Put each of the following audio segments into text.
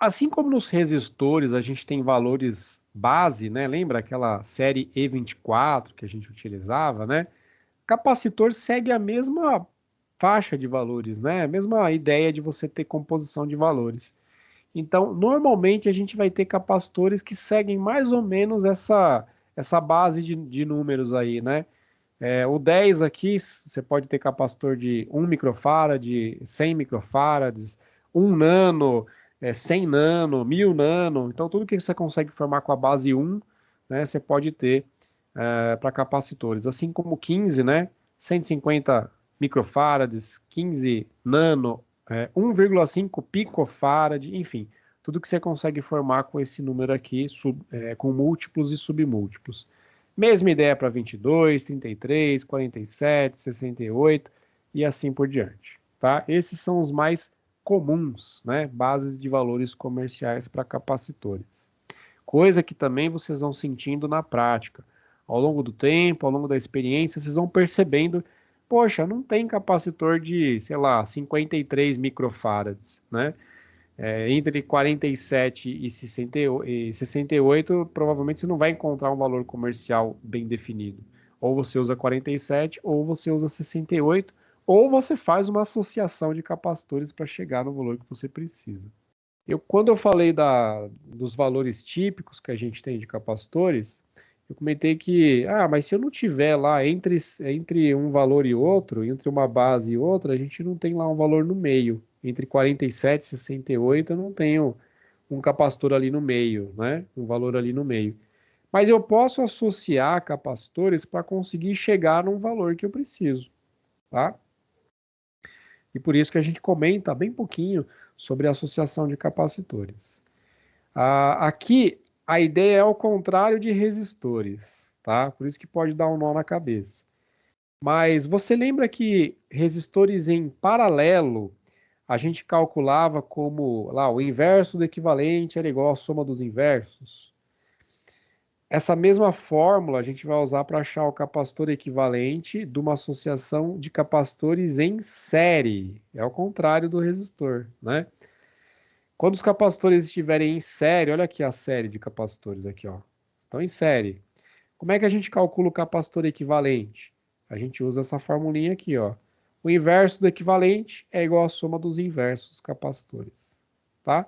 Assim como nos resistores a gente tem valores base, né? Lembra aquela série E24 que a gente utilizava, né? Capacitor segue a mesma faixa de valores, né? A mesma ideia de você ter composição de valores. Então, normalmente a gente vai ter capacitores que seguem mais ou menos essa base de números aí, né? O 10 aqui, você pode ter capacitor de 1 microfarad, 100 microfarads, 1 nano, 100 nano, 1000 nano. Então, tudo que você consegue formar com a base 1, né, você pode ter para capacitores. Assim como 15, né, 150 microfarads, 15 nano, 1,5 picofarad, enfim, tudo que você consegue formar com esse número aqui, com múltiplos e submúltiplos. Mesma ideia para 22, 33, 47, 68 e assim por diante, tá? Esses são os mais comuns, né? Bases de valores comerciais para capacitores. Coisa que também vocês vão sentindo na prática. Ao longo do tempo, ao longo da experiência, vocês vão percebendo, poxa, não tem capacitor de, sei lá, 53 microfarads, né? Entre 47 e 68, provavelmente você não vai encontrar um valor comercial bem definido. Ou você usa 47, ou você usa 68, ou você faz uma associação de capacitores para chegar no valor que você precisa. Quando eu falei dos valores típicos que a gente tem de capacitores, eu comentei que, mas se eu não tiver lá entre um valor e outro, entre uma base e outra, a gente não tem lá um valor no meio. Entre 47 e 68, eu não tenho um capacitor ali no meio, né? Um valor ali no meio. Mas eu posso associar capacitores para conseguir chegar num valor que eu preciso, tá? E por isso que a gente comenta bem pouquinho sobre a associação de capacitores. Aqui, a ideia é ao contrário de resistores, tá? Por isso que pode dar um nó na cabeça. Mas você lembra que resistores em paralelo, a gente calculava como lá, o inverso do equivalente era igual à soma dos inversos? Essa mesma fórmula a gente vai usar para achar o capacitor equivalente de uma associação de capacitores em série. É ao contrário do resistor, né? Quando os capacitores estiverem em série, olha aqui a série de capacitores aqui, ó. Estão em série. Como é que a gente calcula o capacitor equivalente? A gente usa essa formulinha aqui, ó. O inverso do equivalente é igual à soma dos inversos dos capacitores, tá?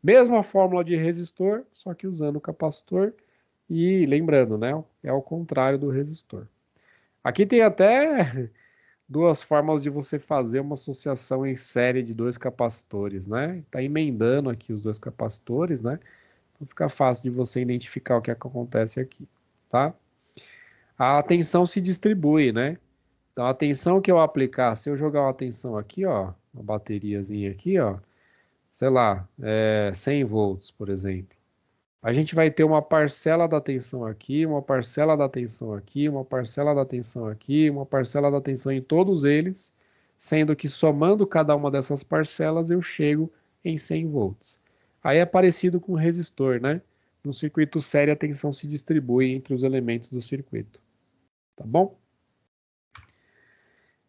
Mesma fórmula de resistor, só que usando o capacitor e lembrando, né? É ao contrário do resistor. Aqui tem até duas formas de você fazer uma associação em série de dois capacitores, né? Está emendando aqui os dois capacitores, né? Então fica fácil de você identificar o que é que acontece aqui, tá? A tensão se distribui, né? Então a tensão que eu aplicar, se eu jogar uma tensão aqui, ó, uma bateriazinha aqui, ó, sei lá, 100 volts, por exemplo. A gente vai ter uma parcela da tensão aqui, uma parcela da tensão aqui, uma parcela da tensão aqui, uma parcela da tensão em todos eles, sendo que somando cada uma dessas parcelas eu chego em 100 volts. Aí é parecido com o resistor, né? No circuito sério a tensão se distribui entre os elementos do circuito. Tá bom?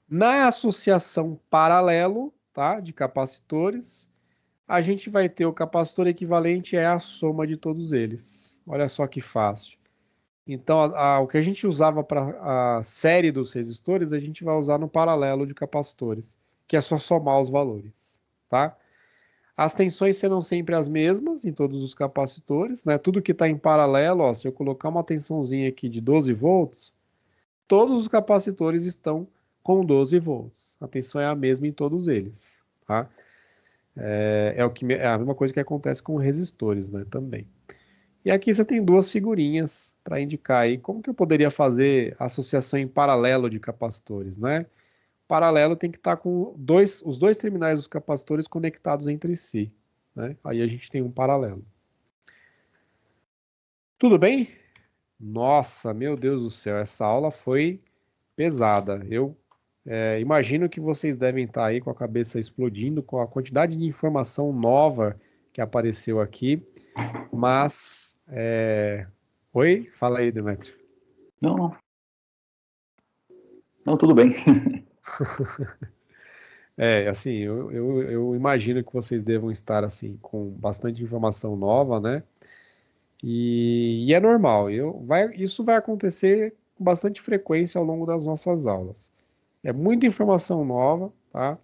Na associação paralelo, tá, de capacitores, a gente vai ter o capacitor equivalente é a soma de todos eles. Olha só que fácil. Então, o que a gente usava para a série dos resistores, a gente vai usar no paralelo de capacitores, que é só somar os valores, tá? As tensões serão sempre as mesmas em todos os capacitores, né? Tudo que está em paralelo, ó, se eu colocar uma tensãozinha aqui de 12 volts, todos os capacitores estão com 12 volts. A tensão é a mesma em todos eles, tá? É a mesma coisa que acontece com resistores, né, também. E aqui você tem duas figurinhas para indicar aí como que eu poderia fazer associação em paralelo de capacitores, né? Paralelo tem que estar com os dois terminais dos capacitores conectados entre si, né? Aí a gente tem um paralelo. Tudo bem? Nossa, meu Deus do céu, essa aula foi pesada. Eu imagino que vocês devem estar aí com a cabeça explodindo com a quantidade de informação nova que apareceu aqui, mas... Oi? Fala aí, Demetrio. Não, não, tudo bem. Assim, eu imagino que vocês devam estar, assim, com bastante informação nova, né? E é normal, isso vai acontecer com bastante frequência ao longo das nossas aulas. É muita informação nova, tá?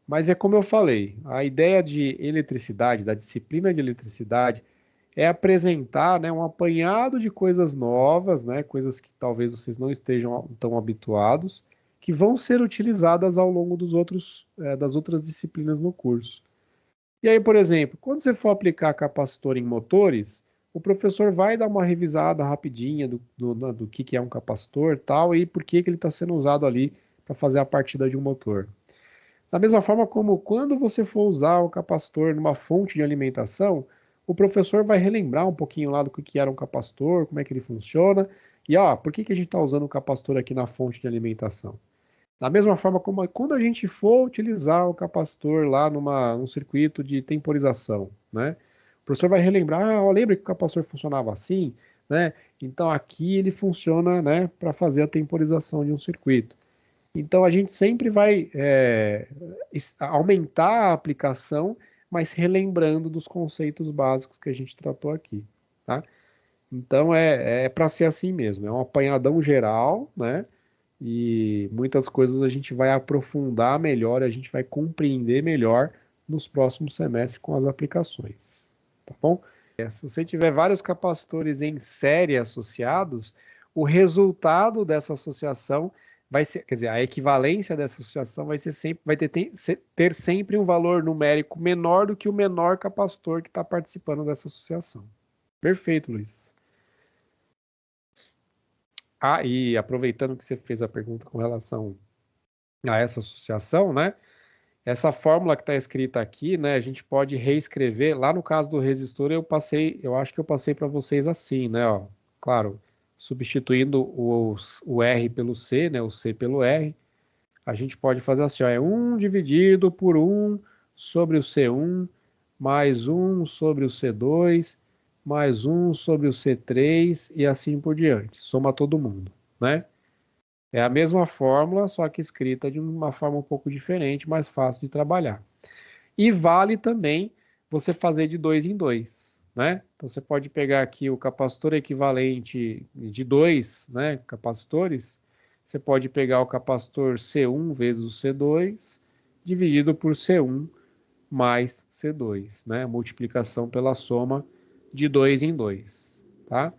Mas é como eu falei, a ideia de eletricidade, da disciplina de eletricidade, é apresentar, né, um apanhado de coisas novas, né, coisas que talvez vocês não estejam tão habituados, que vão ser utilizadas ao longo das outras disciplinas no curso. E aí, por exemplo, quando você for aplicar capacitor em motores, o professor vai dar uma revisada rapidinha do que é um capacitor tal, e por que ele está sendo usado ali para fazer a partida de um motor. Da mesma forma como quando você for usar o capacitor numa fonte de alimentação, o professor vai relembrar um pouquinho lá do que era um capacitor, como é que ele funciona, e ó, por que a gente está usando o capacitor aqui na fonte de alimentação? Da mesma forma como quando a gente for utilizar o capacitor lá num circuito de temporização, né? O professor vai relembrar, ó, lembra que o capacitor funcionava assim, né? Então aqui ele funciona, né, para fazer a temporização de um circuito. Então a gente sempre vai aumentar a aplicação, mas relembrando dos conceitos básicos que a gente tratou aqui, tá? Então é para ser assim mesmo, é um apanhadão geral, né? E muitas coisas a gente vai aprofundar melhor, a gente vai compreender melhor nos próximos semestres com as aplicações, tá bom? Se você tiver vários capacitores em série associados, o resultado dessa associação vai ser, quer dizer, a equivalência dessa associação vai ser sempre, ter sempre um valor numérico menor do que o menor capacitor que está participando dessa associação. Perfeito, Luiz. Ah, e aproveitando que você fez a pergunta com relação a essa associação, né? Essa fórmula que está escrita aqui, né? A gente pode reescrever. Lá no caso do resistor, eu acho que eu passei para vocês assim, né? Ó, claro, substituindo o R pelo C, né? O C pelo R, a gente pode fazer assim, ó, é 1 dividido por 1 sobre o C1, mais 1 sobre o C2, mais 1 sobre o C3 e assim por diante. Soma todo mundo, né? É a mesma fórmula, só que escrita de uma forma um pouco diferente, mais fácil de trabalhar. E vale também você fazer de dois em dois, né? Então você pode pegar aqui o capacitor equivalente de dois, né, capacitores. Você pode pegar o capacitor C1 vezes o C2 dividido por C1 mais C2, né? Multiplicação pela soma de dois em dois, tá?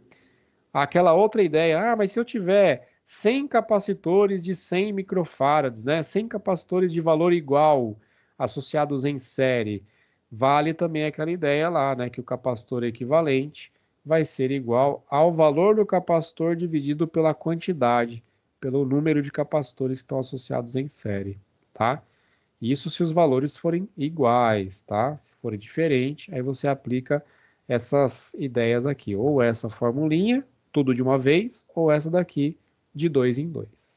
Aquela outra ideia, mas se eu tiver 100 capacitores de 100 microfarads, né, 100 capacitores de valor igual associados em série, vale também aquela ideia lá, né, que o capacitor equivalente vai ser igual ao valor do capacitor dividido pela quantidade, pelo número de capacitores que estão associados em série, tá? Isso se os valores forem iguais, tá? Se forem diferentes, aí você aplica essas ideias aqui, ou essa formulinha, tudo de uma vez, ou essa daqui, de dois em dois.